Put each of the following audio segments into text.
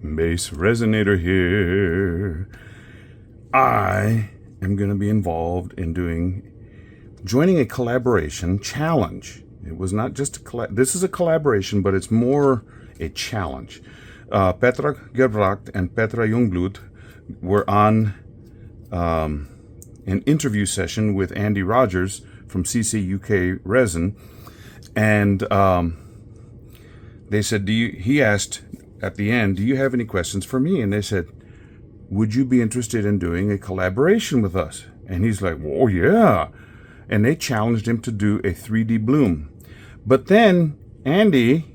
BassResinator here. I am going to be involved in joining a collaboration challenge. It was not just this is a collaboration, but it's more a challenge. Petra Gerbracht and Petra Jongbloed were on an interview session with Andy Rogers from CC UK Resin, and they said, he asked at the end, do you have any questions for me? And they said, would you be interested in doing a collaboration with us? And he's like, oh yeah. And they challenged him to do a 3D bloom. But then Andy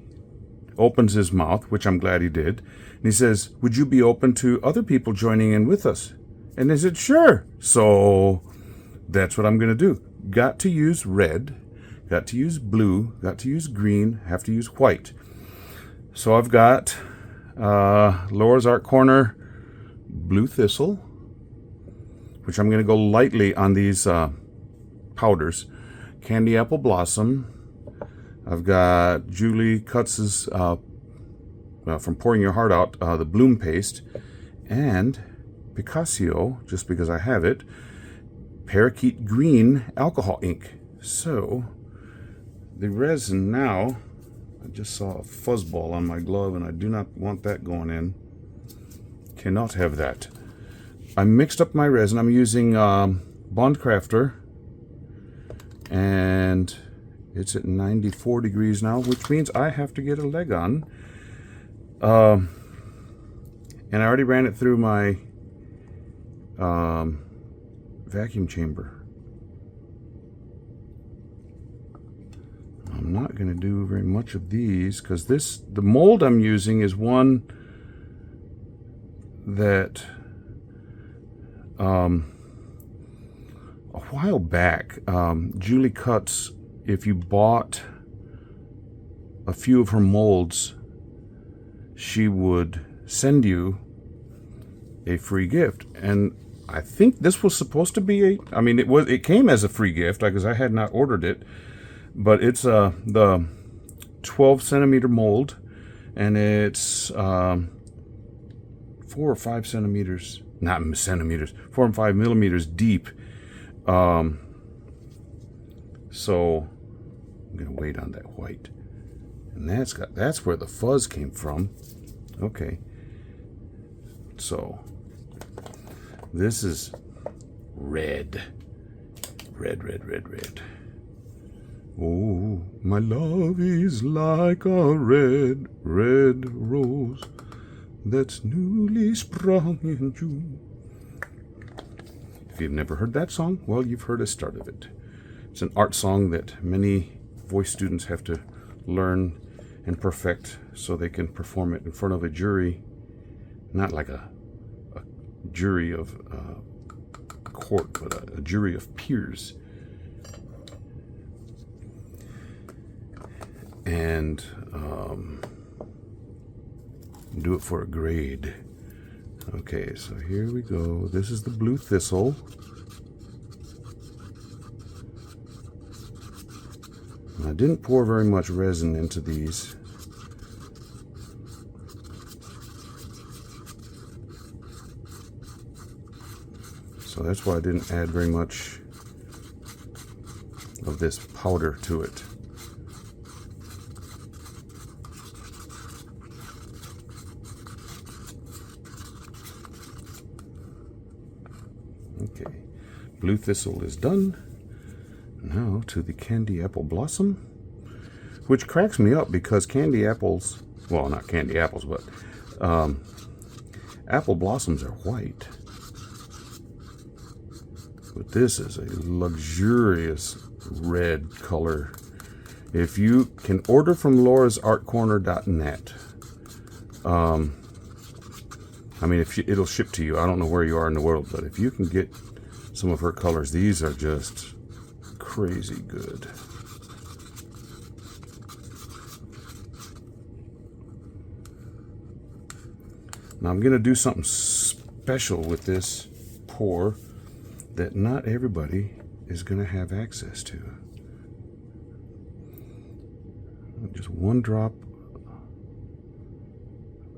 opens his mouth, which I'm glad he did, and he says, would you be open to other people joining in with us? And they said, sure. So that's what I'm going to do. Got to use red, got to use blue, got to use green, have to use white. So I've got Laura's Art Corner Blue Thistle, which I'm going to go lightly on these powders. Candy Apple Blossom. I've got Julie Kutz's from Pouring Your Heart Out, the Bloom Paste, and Picasso, just because I have it, Parakeet Green Alcohol Ink. So the resin now, I just saw a fuzzball on my glove and I do not want that going in. Cannot have that. I mixed up my resin. I'm using Bond Crafter, and it's at 94 degrees now, which means I have to get a leg on. And I already ran it through my vacuum chamber. I'm not going to do very much of these because the mold I'm using is one that a while back Julie Kutz, if you bought a few of her molds, she would send you a free gift. And I think this was supposed to be it came as a free gift because I had not ordered it. But it's the 12 centimeter mold, and it's 4 or 5 centimeters, not centimeters, 4 and 5 millimeters deep. So I'm gonna wait on that white, and that's where the fuzz came from. Okay, so this is red. Oh, my love is like a red, red rose that's newly sprung in June. If you've never heard that song, well, you've heard a start of it. It's an art song that many voice students have to learn and perfect so they can perform it in front of a jury, not like a jury of court, but a jury of peers. And do it for a grade. Okay, so here we go. This is the Blue Thistle. I didn't pour very much resin into these. So that's why I didn't add very much of this powder to it. Okay, Blue Thistle is done. Now to the Candy Apple Blossom, which cracks me up because candy apples, well, not candy apples, but apple blossoms are white. But this is a luxurious red color. If you can order from laurasartcorner.net, it'll ship to you. I don't know where you are in the world, but if you can get some of her colors, these are just crazy good. Now I'm going to do something special with this pour that not everybody is going to have access to. Just one drop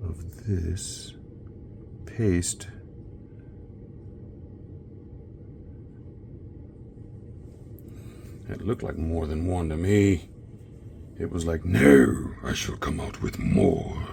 of this paste. It looked like more than one to me. It was like, no, I shall come out with more.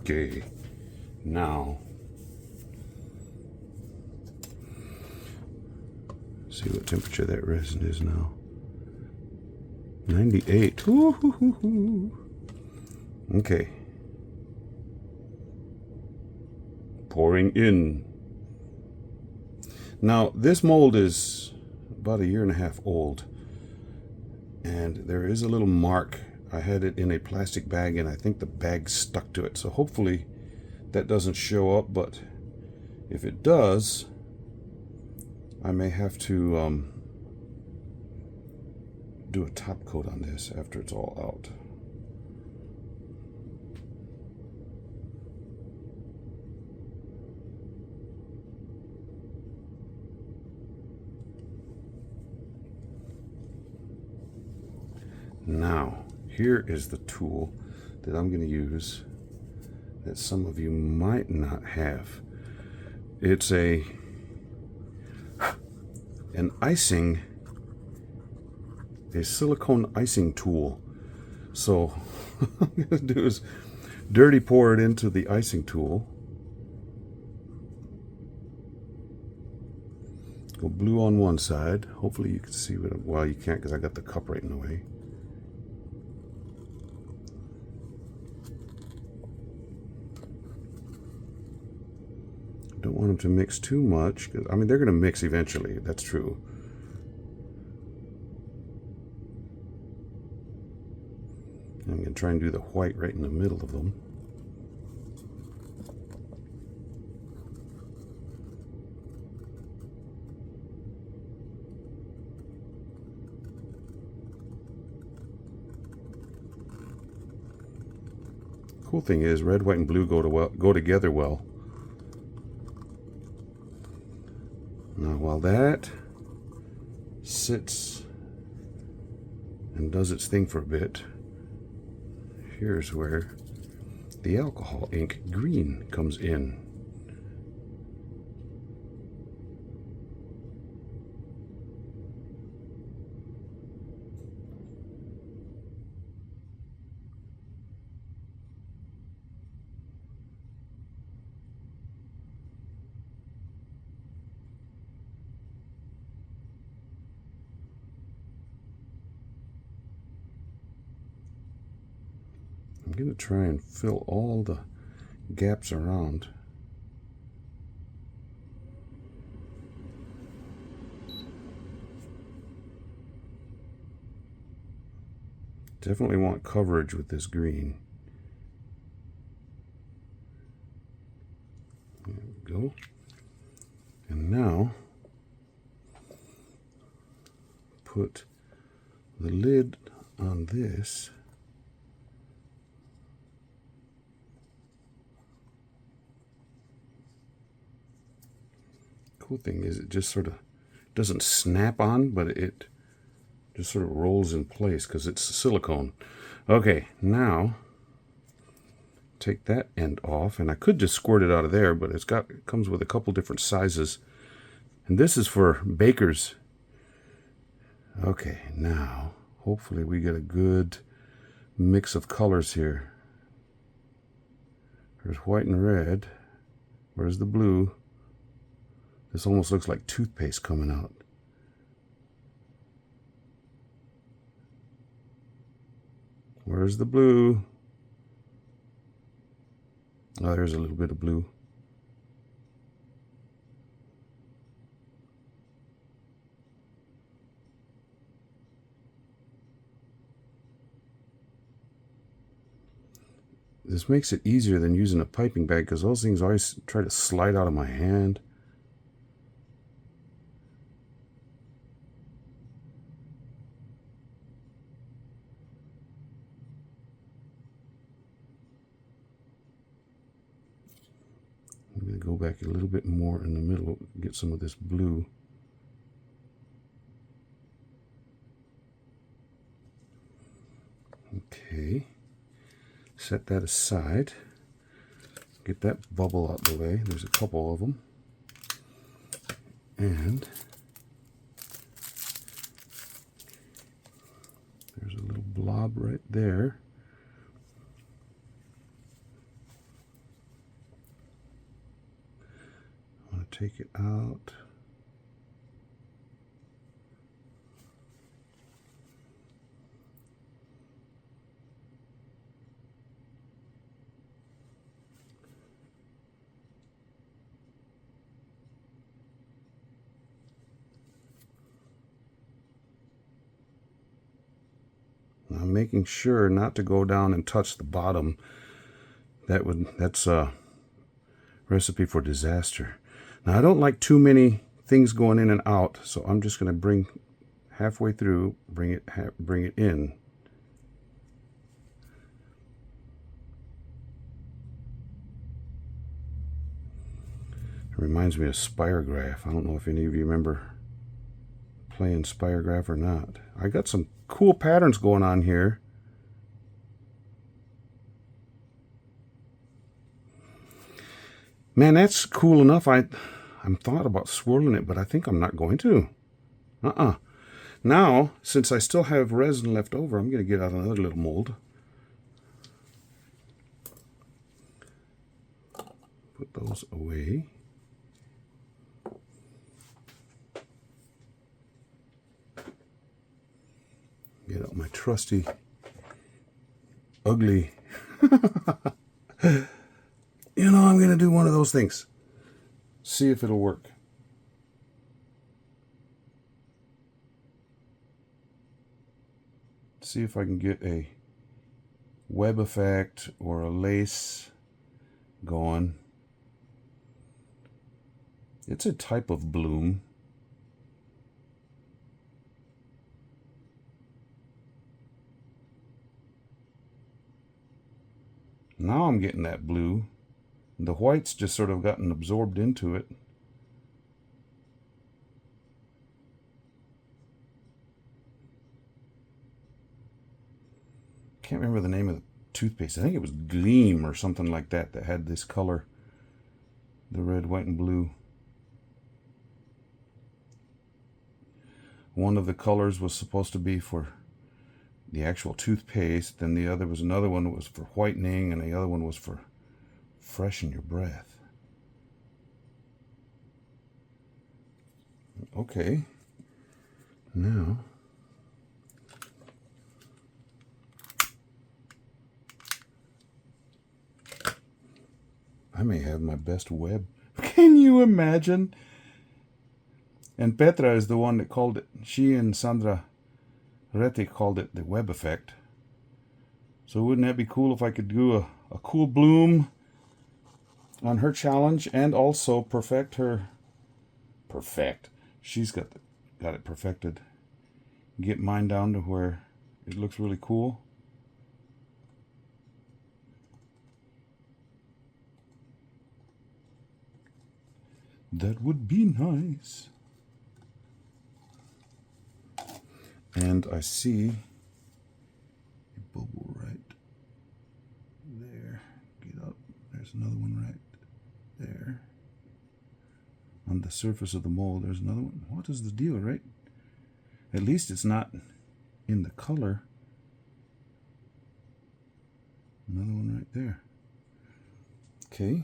Okay, now see what temperature that resin is now. 98. Ooh. Okay. Pouring in. Now this mold is about 1.5 years old, and there is a little mark. I had it in a plastic bag, and I think the bag stuck to it. So hopefully that doesn't show up, but if it does, I may have to do a top coat on this after it's all out. Now, here is the tool that I'm going to use that some of you might not have. It's an icing, a silicone icing tool. So what I'm going to do is dirty pour it into the icing tool. Go blue on one side. Hopefully you can see what, well, you can't because I got the cup right in the way. Don't want them to mix too much, because I mean they're going to mix eventually, that's true. I'm going to try and do the white right in the middle of them. Cool thing is red, white, and blue go together well. Now while that sits and does its thing for a bit, here's where the alcohol ink green comes in. I'm going to try and fill all the gaps around. Definitely want coverage with this green. There we go. And now put the lid on this. Cool thing is it just sort of doesn't snap on, but it just sort of rolls in place because it's silicone. Okay, now take that end off, and I could just squirt it out of there, but it comes with a couple different sizes, and this is for bakers. Okay, now hopefully we get a good mix of colors here. There's white and red. Where's the blue? This almost looks like toothpaste coming out. Where's the blue? Oh, there's a little bit of blue. This makes it easier than using a piping bag because those things always try to slide out of my hand. I'm going to go back a little bit more in the middle, get some of this blue. Okay, set that aside. Get that bubble out the way. There's a couple of them. And there's a little blob right there. I want to take it out. I'm making sure not to go down and touch the bottom. That's a recipe for disaster. Now I don't like too many things going in and out, so I'm just going to bring halfway through, bring it in. It reminds me of Spirograph. I don't know if any of you remember playing Spirograph or not. I got some cool patterns going on here. Man, that's cool enough. I'm thought about swirling it, but I think I'm not going to. Now, since I still have resin left over, I'm going to get out another little mold. Put those away. Get out my trusty, ugly. You know, I'm going to do one of those things. See if it'll work. See if I can get a web effect or a lace going. It's a type of bloom. Now I'm getting that blue. The white's just sort of gotten absorbed into it. Can't remember the name of the toothpaste. I think it was Gleam or something like that that had this color. The red, white, and blue. One of the colors was supposed to be for the actual toothpaste, then the other was another one that was for whitening, and the other one was for freshen your breath. Okay, now I may have my best web. Can you imagine? And Petra is the one that called it. She and Sandra Rete called it the web effect. So wouldn't that be cool if I could do a cool bloom on her challenge and also perfect her. She's got it perfected. Get mine down to where it looks really cool. That would be nice. And I see a bubble right there. Get up. There's another one right there. On the surface of the mold, there's another one. What is the deal, right? At least it's not in the color. Another one right there. Okay.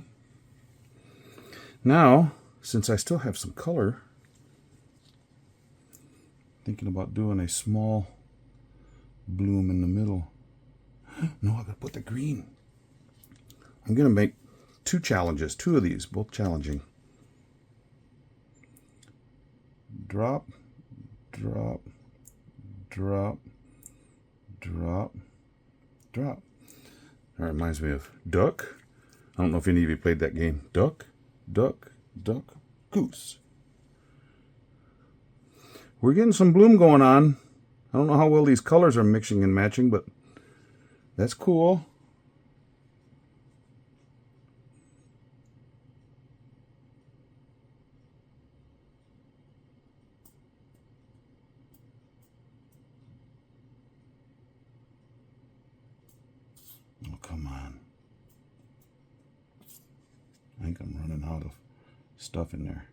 Now, since I still have some color, thinking about doing a small bloom in the middle. No, I gotta put the green. I'm gonna make two challenges, two of these, both challenging. Drop, drop, drop, drop, drop. That reminds me of Duck. I don't know if any of you played that game. Duck, duck, duck, goose. We're getting some bloom going on. I don't know how well these colors are mixing and matching, but that's cool. Oh, come on. I think I'm running out of stuff in there.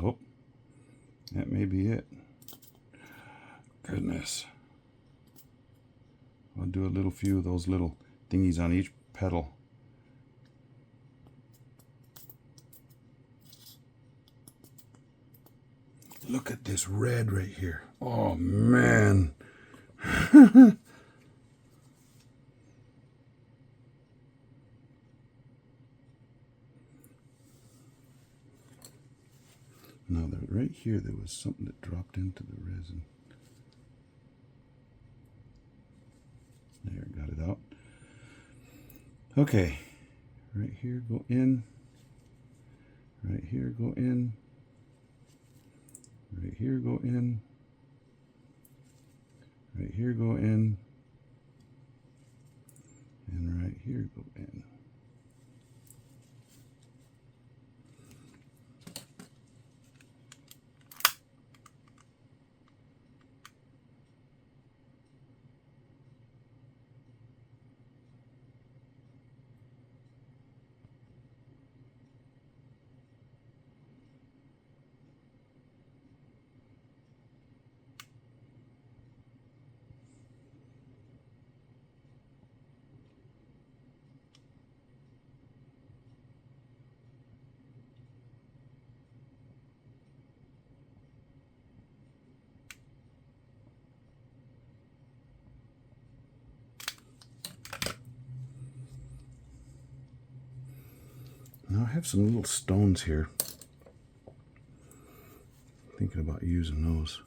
Oh, that may be it. Goodness. I'll do a little few of those little thingies on each petal. Look at this red right here. Oh, man. Now, right here, there was something that dropped into the resin. There, got it out. Okay, right here, go in. Right here, go in. Right here, go in. Right here, go in. And right here, go in. Now I have some little stones here. Thinking about using those.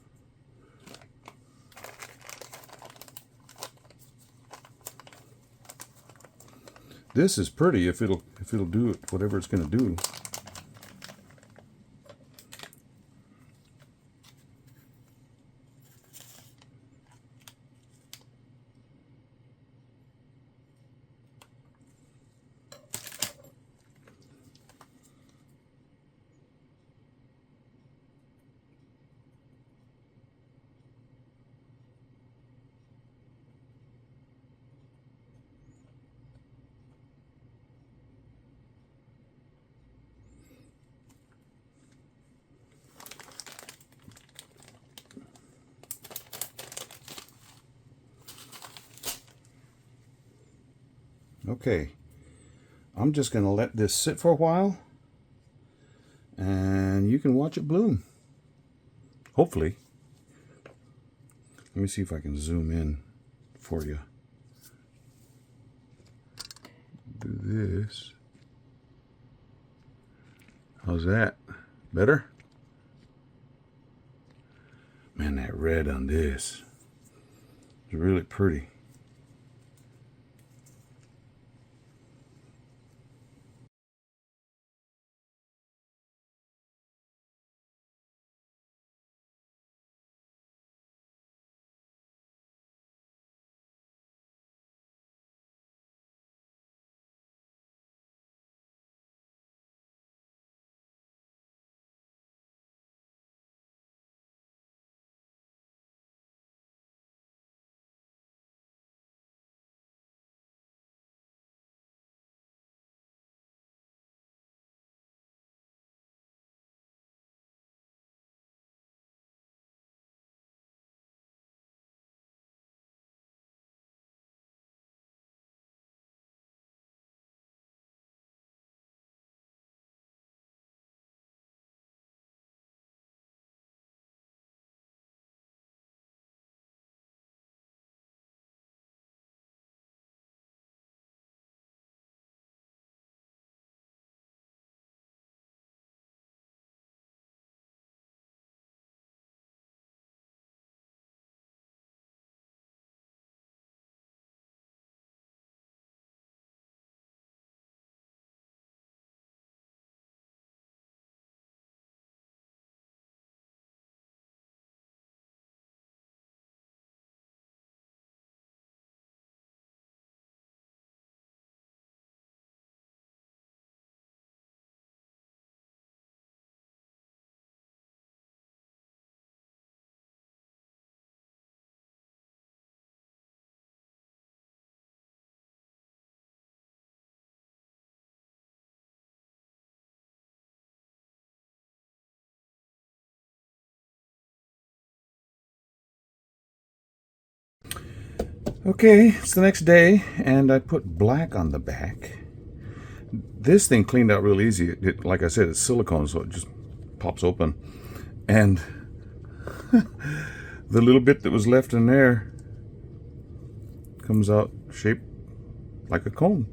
This is pretty if it'll do it, whatever it's going to do. Okay, I'm just going to let this sit for a while and you can watch it bloom. Hopefully. Let me see if I can zoom in for you. Do this. How's that? Better? Man, that red on this is really pretty. Okay, it's the next day, and I put black on the back. This thing cleaned out real easy. Like I said, it's silicone, so it just pops open. And the little bit that was left in there comes out shaped like a cone.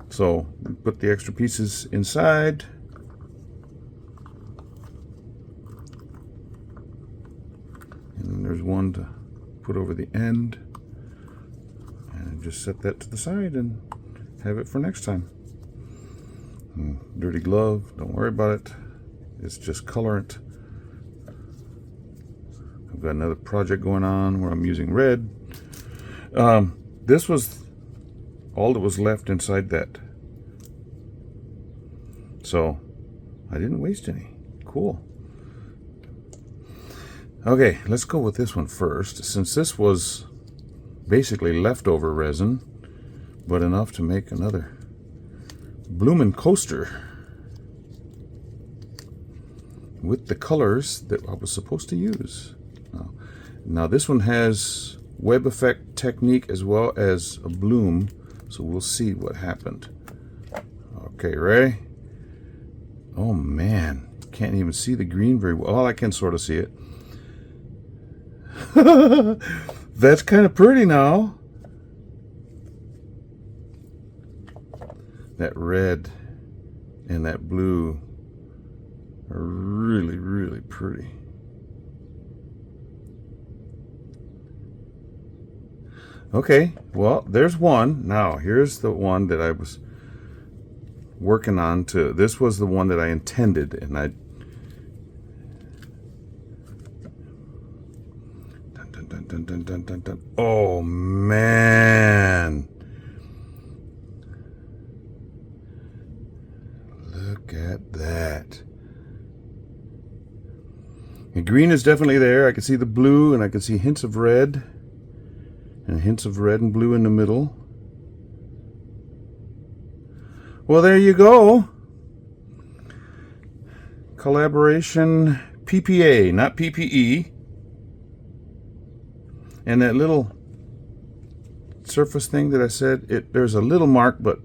So put the extra pieces inside. And then there's one to put over the end. And just set that to the side and have it for next time. Dirty glove, don't worry about it. It's just colorant. I've got another project going on where I'm using red. This was all that was left inside that. So I didn't waste any. Cool. Okay, let's go with this one first. Since this was basically leftover resin, but enough to make another bloomin' coaster with the colors that I was supposed to use. Now this one has web effect technique as well as a bloom, so we'll see what happened. Okay, ready? Oh man, can't even see the green very well. Oh, I can sort of see it. That's kind of pretty now. That red and that blue are really, really pretty. Okay, well, there's one. Now, here's the one that I was working on to. This was the one that I intended, and I... Dun, dun, dun, dun, dun, dun, dun, dun. Oh, man. Look at that. The green is definitely there. I can see the blue, and I can see hints of red. And hints of red and blue in the middle. Well, there you go. Collaboration PPA, not PPE. And that little surface thing that I said, there's a little mark, but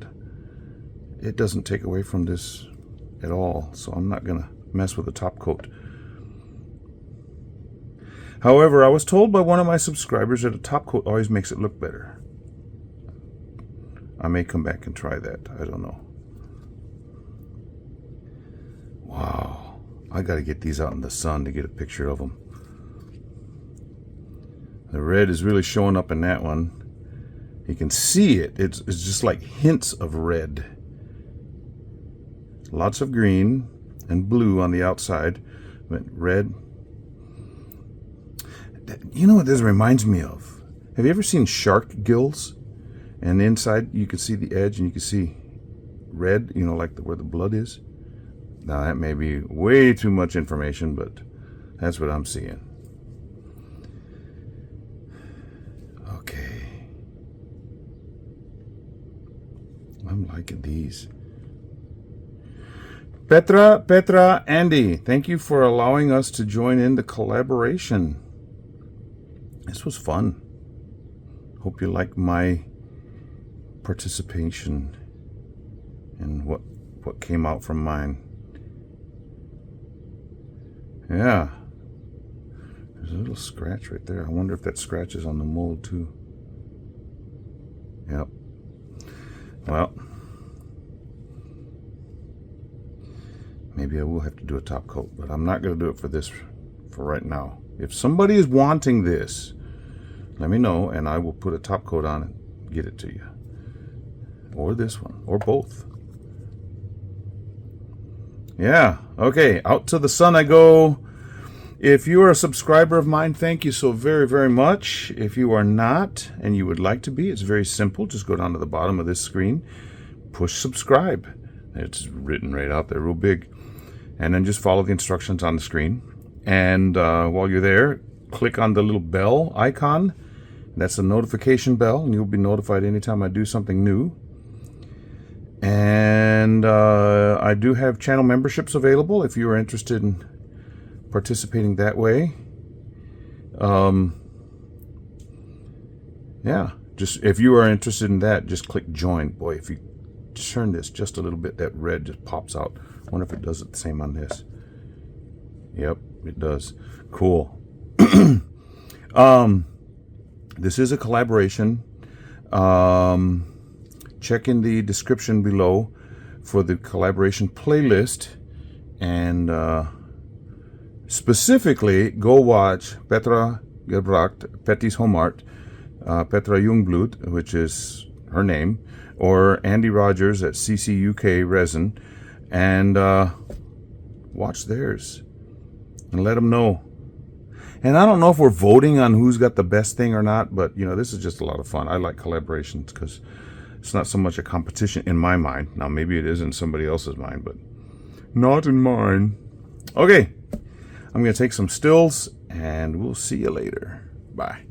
it doesn't take away from this at all. So I'm not going to mess with the top coat. However, I was told by one of my subscribers that a top coat always makes it look better. I may come back and try that. I don't know. Wow. I got to get these out in the sun to get a picture of them. The red is really showing up in that one. You can see it. It's just like hints of red. Lots of green and blue on the outside, but red. You know what this reminds me of? Have you ever seen shark gills? And inside you can see the edge and you can see red, you know, like where the blood is. Now that may be way too much information, but that's what I'm seeing. Okay. I'm liking these. Petra, Andy, thank you for allowing us to join in the collaboration. This was fun. Hope you like my participation in what came out from mine. Yeah. There's a little scratch right there. I wonder if that scratch is on the mold too. Yep. Well, maybe I will have to do a top coat, but I'm not going to do it for right now. If somebody is wanting this, let me know, and I will put a top coat on it, get it to you. Or this one, or both. Yeah, okay, out to the sun I go. If you are a subscriber of mine, thank you so very, very much. If you are not, and you would like to be, it's very simple. Just go down to the bottom of this screen, push subscribe. It's written right out there real big. And then just follow the instructions on the screen. And while you're there, click on the little bell icon. That's a notification bell, and you'll be notified anytime I do something new. And I do have channel memberships available if you are interested in participating that way. Yeah, just if you are interested in that, just click join. Boy, if you turn this just a little bit, that red just pops out. I wonder if it does it the same on this. Yep, it does. Cool. This is a collaboration. Check in the description below for the collaboration playlist, and specifically go watch Petra Gerbracht, Petty's Home Art, Petra Jongbloed, which is her name, or Andy Rogers at CCUK Resin, and watch theirs and let them know. And I don't know if we're voting on who's got the best thing or not, but you know, this is just a lot of fun. I like collaborations because it's not so much a competition in my mind. Now maybe it is in somebody else's mind, but not in mine. Okay, I'm gonna take some stills and we'll see you later. Bye.